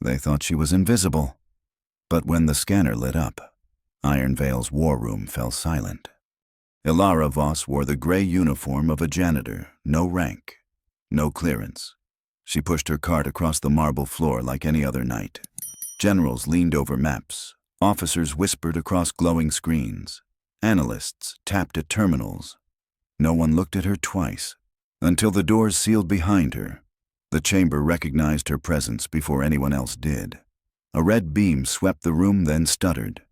They thought she was invisible. But when the scanner lit up, Ironveil's war room fell silent. Elara Voss wore the gray uniform of a janitor, no rank, no clearance. She pushed her cart across the marble floor like any other night. Generals leaned over maps. Officers whispered across glowing screens. Analysts tapped at terminals. No one looked at her twice, until the doors sealed behind her. The chamber recognized her presence before anyone else did. A red beam swept the room, then stuttered,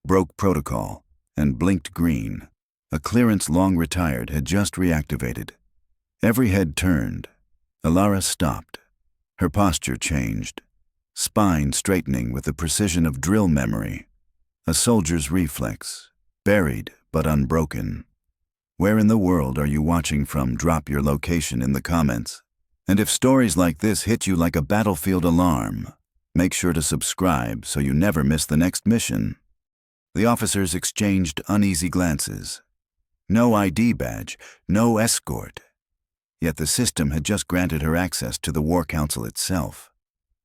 broke protocol, and blinked green. A clearance long retired had just reactivated. Every head turned. Elara stopped. Her posture changed, spine straightening with the precision of drill memory. A soldier's reflex, buried but unbroken. Where in the world are you watching from? Drop your location in the comments. And if stories like this hit you like a battlefield alarm, make sure to subscribe so you never miss the next mission. The officers exchanged uneasy glances. No ID badge, no escort. Yet the system had just granted her access to the War Council itself.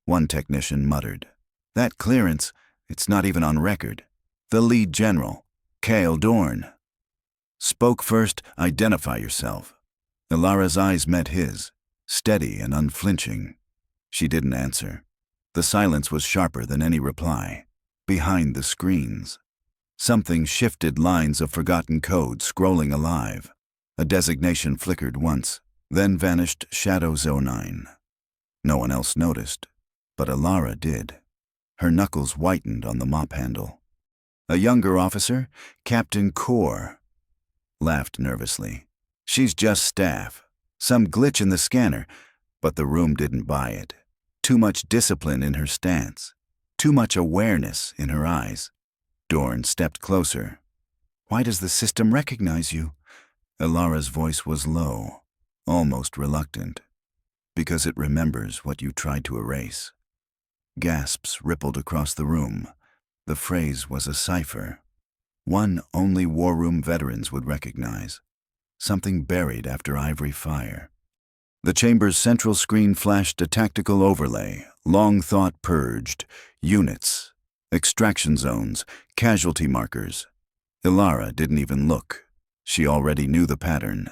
One technician muttered, "That clearance, it's not even on record." The lead general, Cale Dorn, spoke first. "Identify yourself." Elara's eyes met his, steady and unflinching. She didn't answer. The silence was sharper than any reply. Behind the screens, something shifted, lines of forgotten code scrolling alive. A designation flickered once, then vanished. Shadow 09. No one else noticed, but Elara did. Her knuckles whitened on the mop handle. A younger officer, Captain Core, laughed nervously. "She's just staff. Some glitch in the scanner," but the room didn't buy it. Too much discipline in her stance. Too much awareness in her eyes. Dorn stepped closer. "Why does the system recognize you?" Elara's voice was low, almost reluctant. "Because it remembers what you tried to erase." Gasps rippled across the room. The phrase was a cipher. One only war room veterans would recognize. Something buried after ivory fire. The chamber's central screen flashed a tactical overlay, long thought purged, units, extraction zones, casualty markers. Elara didn't even look. She already knew the pattern.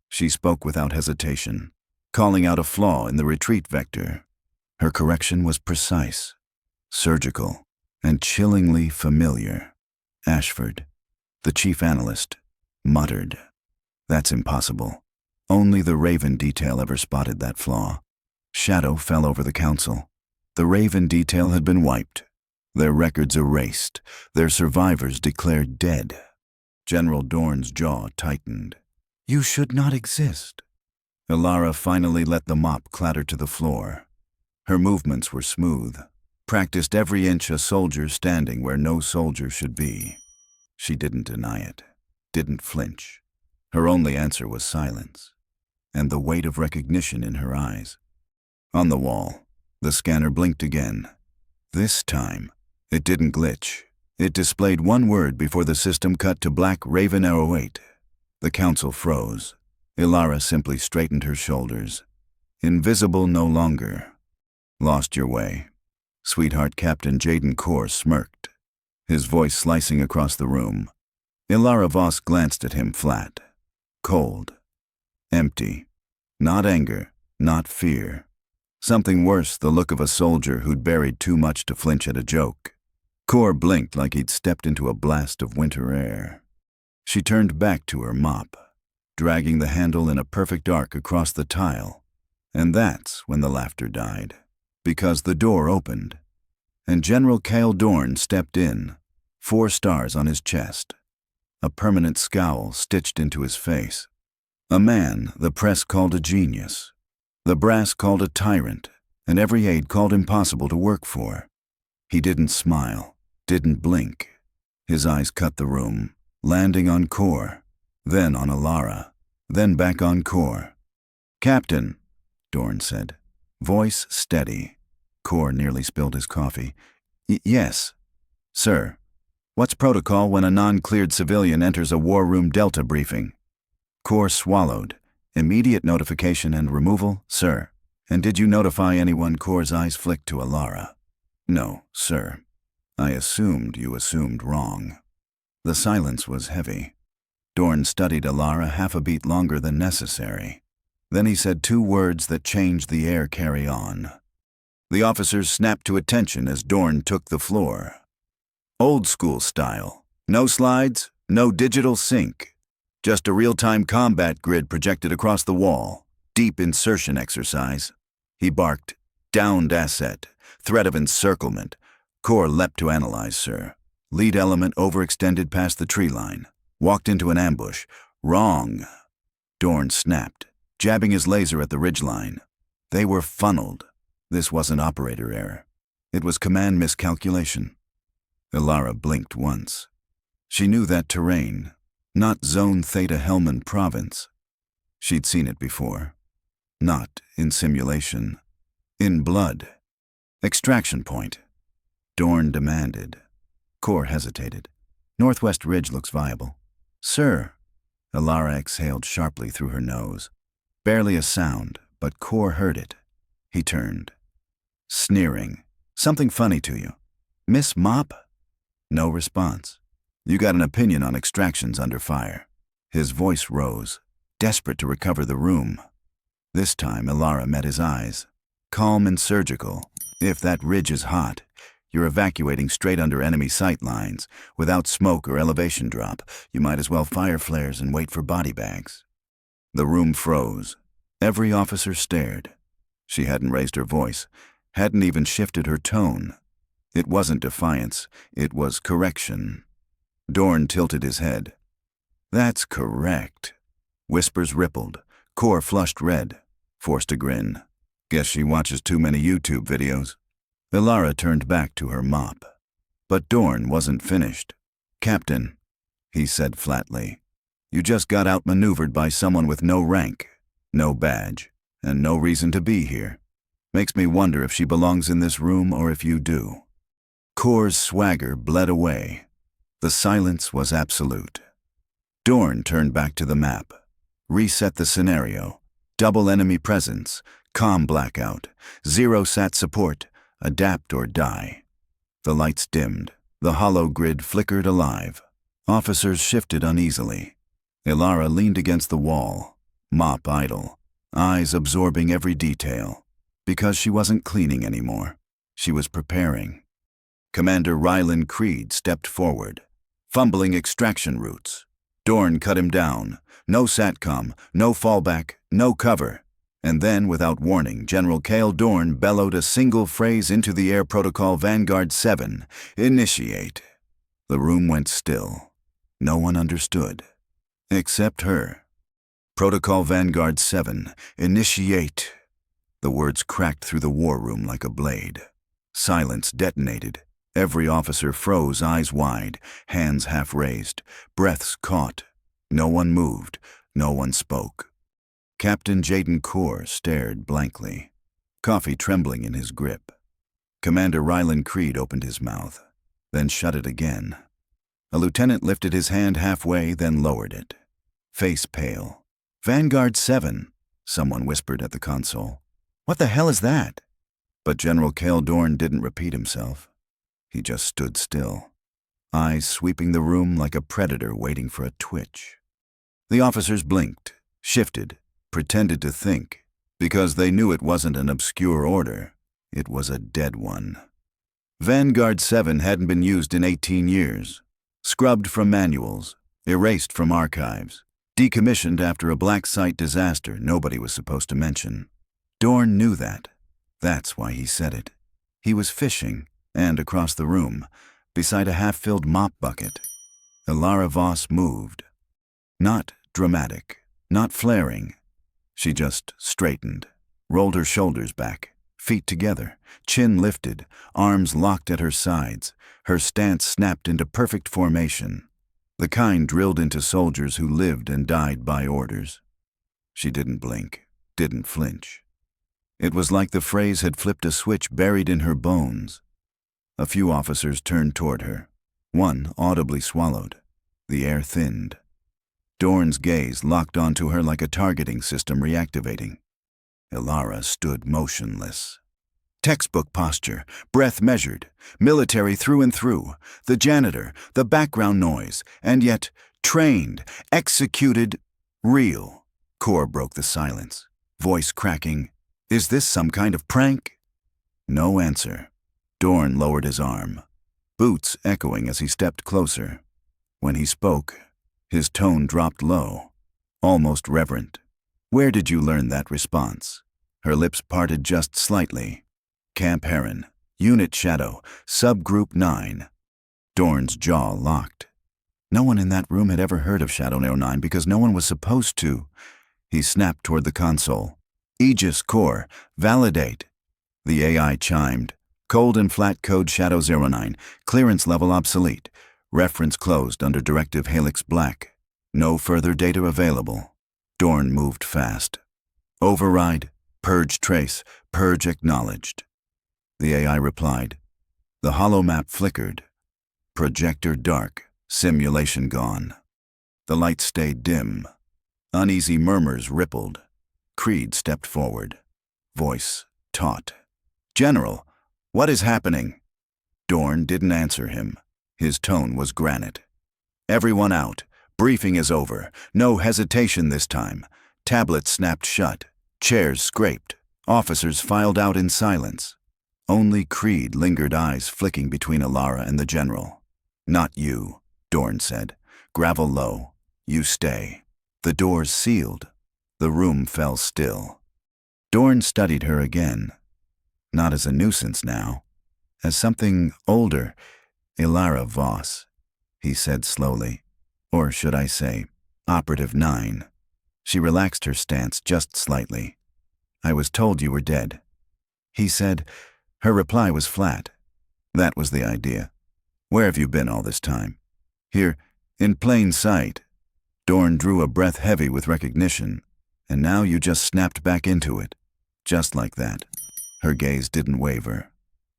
She spoke without hesitation, calling out a flaw in the retreat vector. Her correction was precise, surgical, and chillingly familiar. Ashford, the chief analyst, muttered, "That's impossible." Only the Raven detail ever spotted that flaw. Shadow fell over the council. The Raven detail had been wiped, their records erased, their survivors declared dead. General Dorn's jaw tightened. "You should not exist." Elara finally let the mop clatter to the floor. Her movements were smooth, practiced every inch a soldier standing where no soldier should be. She didn't deny it, didn't flinch. Her only answer was silence, and the weight of recognition in her eyes. On the wall, the scanner blinked again. This time, it didn't glitch. It displayed one word before the system cut to black. Raven 08. The council froze. Elara simply straightened her shoulders. Invisible no longer. "Lost your way." Sweetheart Captain Jaden Core smirked, his voice slicing across the room. Elara Voss glanced at him flat, cold, empty. Not anger, not fear. Something worse, the look of a soldier who'd buried too much to flinch at a joke. Core blinked like he'd stepped into a blast of winter air. She turned back to her mop, dragging the handle in a perfect arc across the tile. And that's when the laughter died, because the door opened, and General Cale Dorn stepped in, 4 stars on his chest, a permanent scowl stitched into his face. A man the press called a genius, the brass called a tyrant, and every aide called impossible to work for. He didn't smile, didn't blink. His eyes cut the room, landing on Core, then on Elara, then back on Core. "Captain," Dorn said, voice steady. Core nearly spilled his coffee. Yes, sir. What's protocol when a non-cleared civilian enters a war room Delta briefing?" Core swallowed. "Immediate notification and removal, sir." "And did you notify anyone?" Core's eyes flicked to Elara. No, sir. I assumed you assumed wrong. The silence was heavy. Dorn studied Elara half a beat longer than necessary. Then he said two words that changed the air carry on. The officers snapped to attention as Dorn took the floor. Old school style. No slides, no digital sync. Just a real-time combat grid projected across the wall. Deep insertion exercise. He barked. Downed asset. Threat of encirclement. Core leapt to analyze, sir. Lead element overextended past the tree line. Walked into an ambush. Wrong. Dorn snapped, jabbing his laser at the ridgeline. They were funneled. This wasn't operator error. It was command miscalculation. Elara blinked once. She knew that terrain, not Zone Theta Helman province. She'd seen it before. Not in simulation. In blood. Extraction point. Dorn demanded. Core hesitated. Northwest Ridge looks viable. Sir. Elara exhaled sharply through her nose. Barely a sound, but Core heard it. He turned. Sneering. Something funny to you. Miss Mop? No response. You got an opinion on extractions under fire. His voice rose, desperate to recover the room. This time Elara met his eyes. Calm and surgical. If that ridge is hot, you're evacuating straight under enemy sight lines. Without smoke or elevation drop, you might as well fire flares and wait for body bags. The room froze. Every officer stared. She hadn't raised her voice, hadn't even shifted her tone. It wasn't defiance, it was correction. Dorn tilted his head. That's correct. Whispers rippled. Core flushed red, forced a grin. Guess she watches too many YouTube videos. Elara turned back to her mop. But Dorn wasn't finished. Captain, he said flatly, you just got outmaneuvered by someone with no rank, no badge, and no reason to be here. Makes me wonder if she belongs in this room or if you do. Core's swagger bled away. The silence was absolute. Dorn turned back to the map. Reset the scenario. Double enemy presence. Comm blackout. Zero sat support. Adapt or die. The lights dimmed. The hollow grid flickered alive. Officers shifted uneasily. Elara leaned against the wall. Mop idle. Eyes absorbing every detail. Because she wasn't cleaning anymore. She was preparing. Commander Rylan Creed stepped forward, fumbling extraction routes. Dorn cut him down. No SATCOM, no fallback, no cover. And then, without warning, General Cale Dorn bellowed a single phrase into the air protocol Vanguard 7, initiate. The room went still. No one understood. Except her. Protocol Vanguard 7, initiate. The words cracked through the war room like a blade. Silence detonated. Every officer froze, eyes wide, hands half raised, breaths caught. No one moved, no one spoke. Captain Jaden Core stared blankly, coffee trembling in his grip. Commander Rylan Creed opened his mouth, then shut it again. A lieutenant lifted his hand halfway, then lowered it. Face pale. Vanguard 7, someone whispered at the console. What the hell is that? But General Cale Dorn didn't repeat himself. He just stood still, eyes sweeping the room like a predator waiting for a twitch. The officers blinked, shifted, pretended to think, because they knew it wasn't an obscure order. It was a dead one. Vanguard 7 hadn't been used in 18 years. Scrubbed from manuals, erased from archives, decommissioned after a black site disaster nobody was supposed to mention. Dorn knew that. That's why he said it. He was fishing, and across the room, beside a half-filled mop bucket, Elara Voss moved. Not dramatic, not flaring. She just straightened, rolled her shoulders back, feet together, chin lifted, arms locked at her sides. Her stance snapped into perfect formation, the kind drilled into soldiers who lived and died by orders. She didn't blink, didn't flinch. It was like the phrase had flipped a switch buried in her bones. A few officers turned toward her. One audibly swallowed. The air thinned. Dorn's gaze locked onto her like a targeting system reactivating. Elara stood motionless. Textbook posture, breath measured, military through and through, the janitor, the background noise, and yet trained, executed, real. Core broke the silence, voice cracking. Is this some kind of prank? No answer. Dorn lowered his arm, boots echoing as he stepped closer. When he spoke, his tone dropped low, almost reverent. Where did you learn that response? Her lips parted just slightly. Camp Heron, Unit Shadow, Subgroup 9. Dorn's jaw locked. No one in that room had ever heard of Shadow 09 because no one was supposed to. He snapped toward the console. Aegis Core, validate. The AI chimed. Cold and flat code Shadow 09, clearance level obsolete. Reference closed under Directive Helix Black. No further data available. Dorn moved fast. Override, purge trace, purge acknowledged. The AI replied. The holomap flickered. Projector dark, simulation gone. The light stayed dim. Uneasy murmurs rippled. Creed stepped forward. Voice taut. General, what is happening? Dorn didn't answer him. His tone was granite. Everyone out. Briefing is over. No hesitation this time. Tablets snapped shut. Chairs scraped. Officers filed out in silence. Only Creed lingered, eyes flicking between Elara and the general. Not you, Dorn said. Gravel low. You stay. The doors sealed. The room fell still. Dorn studied her again. Not as a nuisance now. As something older. Elara Voss, he said slowly. Or should I say, Operative 9. She relaxed her stance just slightly. I was told you were dead. He said. Her reply was flat. That was the idea. Where have you been all this time? Here, in plain sight. Dorn drew a breath heavy with recognition. And now you just snapped back into it. Just like that. Her gaze didn't waver.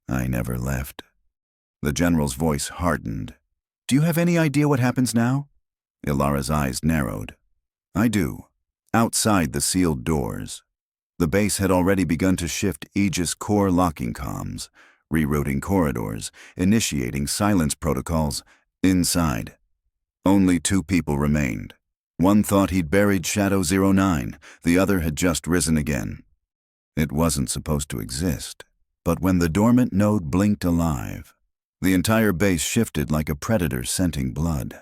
I never left. The general's voice hardened. Do you have any idea what happens now? Elara's eyes narrowed. I do. Outside the sealed doors. The base had already begun to shift Aegis core locking comms, rerouting corridors, initiating silence protocols inside. Only 2 people remained. One thought he'd buried Shadow 09, the other had just risen again. It wasn't supposed to exist, but when the dormant node blinked alive, the entire base shifted like a predator scenting blood.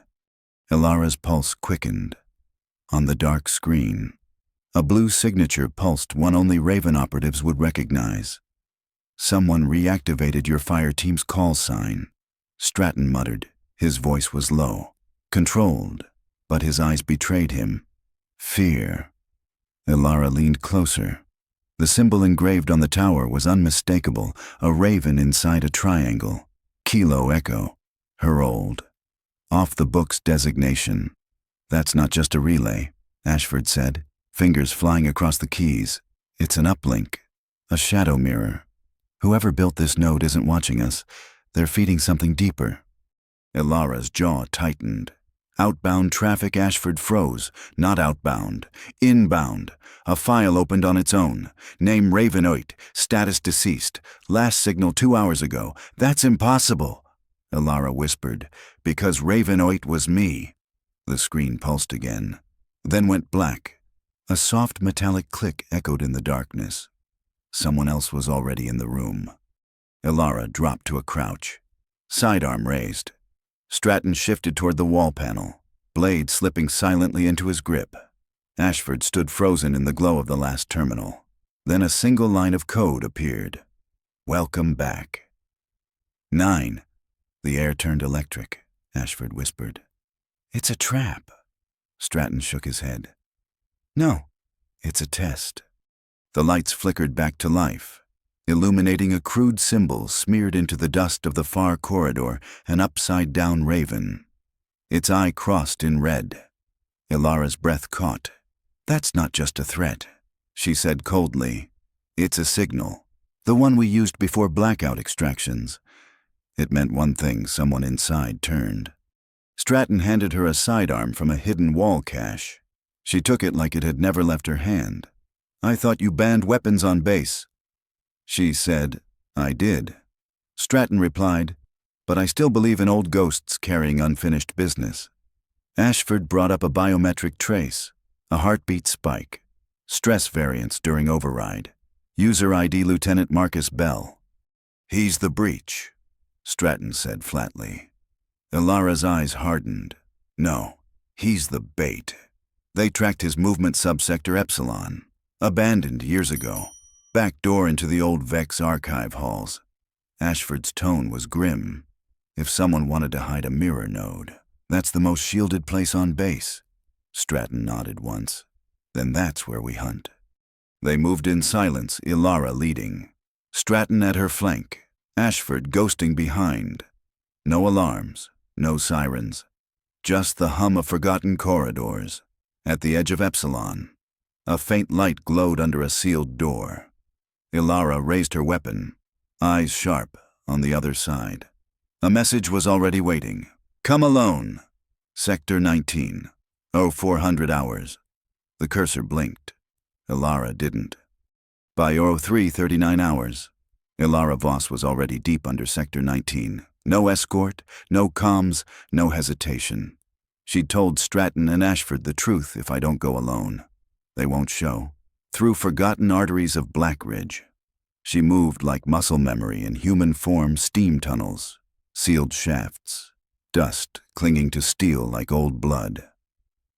Elara's pulse quickened. On the dark screen, a blue signature pulsed one only Raven operatives would recognize. Someone reactivated your fire team's call sign. Stratton muttered. His voice was low, controlled, but his eyes betrayed him. Fear. Elara leaned closer. The symbol engraved on the tower was unmistakable, a raven inside a triangle. Kilo Echo. Her old. Off-the-books designation. That's not just a relay, Ashford said, fingers flying across the keys. It's an uplink. A shadow mirror. Whoever built this node isn't watching us. They're feeding something deeper. Elara's jaw tightened. Outbound traffic. Ashford froze. Not outbound. Inbound. A file opened on its own. Name Ravenoid. Status deceased. Last signal 2 hours ago. That's impossible. Elara whispered. Because Ravenoid was me. The screen pulsed again. Then went black. A soft metallic click echoed in the darkness. Someone else was already in the room. Elara dropped to a crouch. Sidearm raised. Stratton shifted toward the wall panel, blade slipping silently into his grip. Ashford stood frozen in the glow of the last terminal. Then a single line of code appeared. Welcome back. 9. The air turned electric, Ashford whispered. It's a trap. Stratton shook his head. No, it's a test. The lights flickered back to life, illuminating a crude symbol smeared into the dust of the far corridor, an upside-down raven. Its eye crossed in red. Elara's breath caught. That's not just a threat, she said coldly. It's a signal, the one we used before blackout extractions. It meant one thing: someone inside turned. Stratton handed her a sidearm from a hidden wall cache. She took it like it had never left her hand. I thought you banned weapons on base. She said, I did, Stratton replied, but I still believe in old ghosts carrying unfinished business. Ashford brought up a biometric trace, a heartbeat spike, stress variance during override. User ID Lieutenant Marcus Bell. He's the breach, Stratton said flatly. Elara's eyes hardened. No, he's the bait. They tracked his movement subsector Epsilon, abandoned years ago, back door into the old Vex archive halls. Ashford's tone was grim. If someone wanted to hide a mirror node, that's the most shielded place on base. Stratton nodded once. Then that's where we hunt. They moved in silence, Elara leading. Stratton at her flank, Ashford ghosting behind. No alarms, no sirens. Just the hum of forgotten corridors. At the edge of Epsilon, a faint light glowed under a sealed door. Elara raised her weapon, eyes sharp, on the other side. A message was already waiting. Come alone. Sector 19. 0400 hours. The cursor blinked. Elara didn't. By 0339 hours, Elara Voss was already deep under Sector 19. No escort, no comms, no hesitation. She'd told Stratton and Ashford the truth. If I don't go alone, they won't show. Through forgotten arteries of Blackridge, she moved like muscle memory in human form, steam tunnels, sealed shafts, dust clinging to steel like old blood.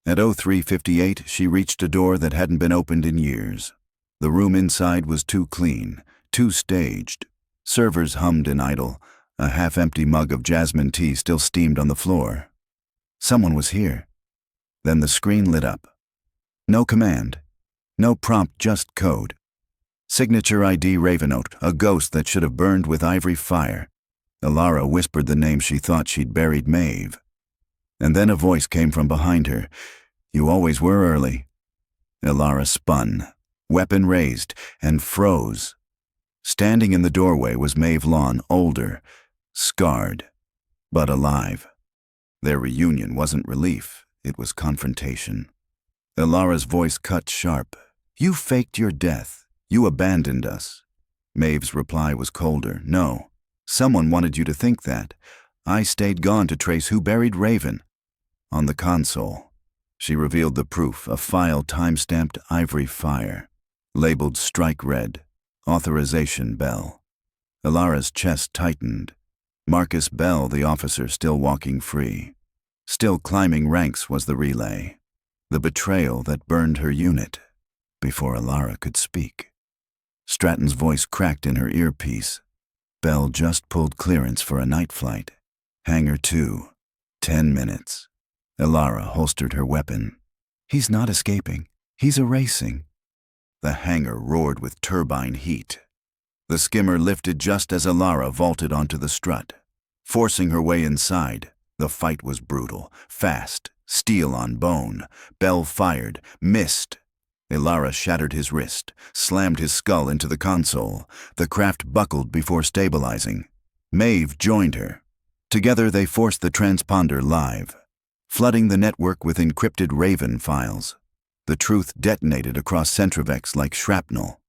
At 0358, she reached a door that hadn't been opened in years. The room inside was too clean, too staged. Servers hummed in idle. A half-empty mug of jasmine tea still steamed on the floor. Someone was here. Then the screen lit up. No command. No prompt, just code. Signature ID Ravenote, a ghost that should have burned with ivory fire. Elara whispered the name she thought she'd buried, Maeve. And then a voice came from behind her. You always were early. Elara spun, weapon raised, and froze. Standing in the doorway was Maeve Lawn, older, scarred, but alive. Their reunion wasn't relief, it was confrontation. Elara's voice cut sharp. You faked your death. You abandoned us. Maeve's reply was colder. No, someone wanted you to think that. I stayed gone to trace who buried Raven. On the console, she revealed the proof, a file time-stamped ivory fire, labeled strike red, authorization Bell. Elara's chest tightened. Marcus Bell, the officer, still walking free. Still climbing ranks was the relay. The betrayal that burned her unit before Elara could speak. Stratton's voice cracked in her earpiece. Bell just pulled clearance for a night flight. Hangar 2. 10 minutes. Elara holstered her weapon. He's not escaping. He's erasing. The hangar roared with turbine heat. The skimmer lifted just as Elara vaulted onto the strut. Forcing her way inside, the fight was brutal, fast, steel on bone. Bell fired, missed. Elara shattered his wrist, slammed his skull into the console. The craft buckled before stabilizing. Maeve joined her. Together they forced the transponder live, flooding the network with encrypted Raven files. The truth detonated across Centrivex like shrapnel.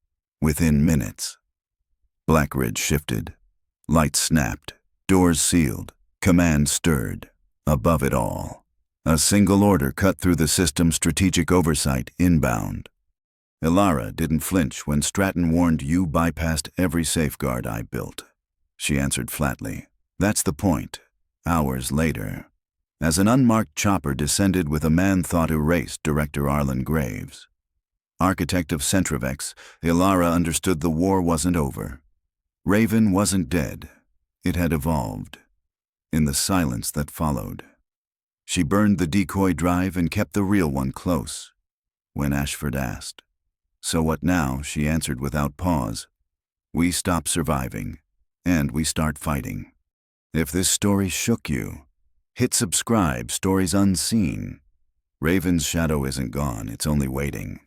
Within minutes, Blackridge shifted. Lights snapped. Doors sealed. Command stirred. Above it all, a single order cut through the system's strategic oversight inbound. Elara didn't flinch when Stratton warned, you bypassed every safeguard I built. She answered flatly. That's the point. Hours later, as an unmarked chopper descended with a man thought erased Director Arlen Graves. Architect of Centrivex, Elara understood the war wasn't over. Raven wasn't dead. It had evolved. In the silence that followed, she burned the decoy drive and kept the real one close. When Ashford asked, "So what now?" she answered without pause. "We stop surviving, and we start fighting." If this story shook you, hit subscribe. Stories Unseen. Raven's shadow isn't gone, it's only waiting.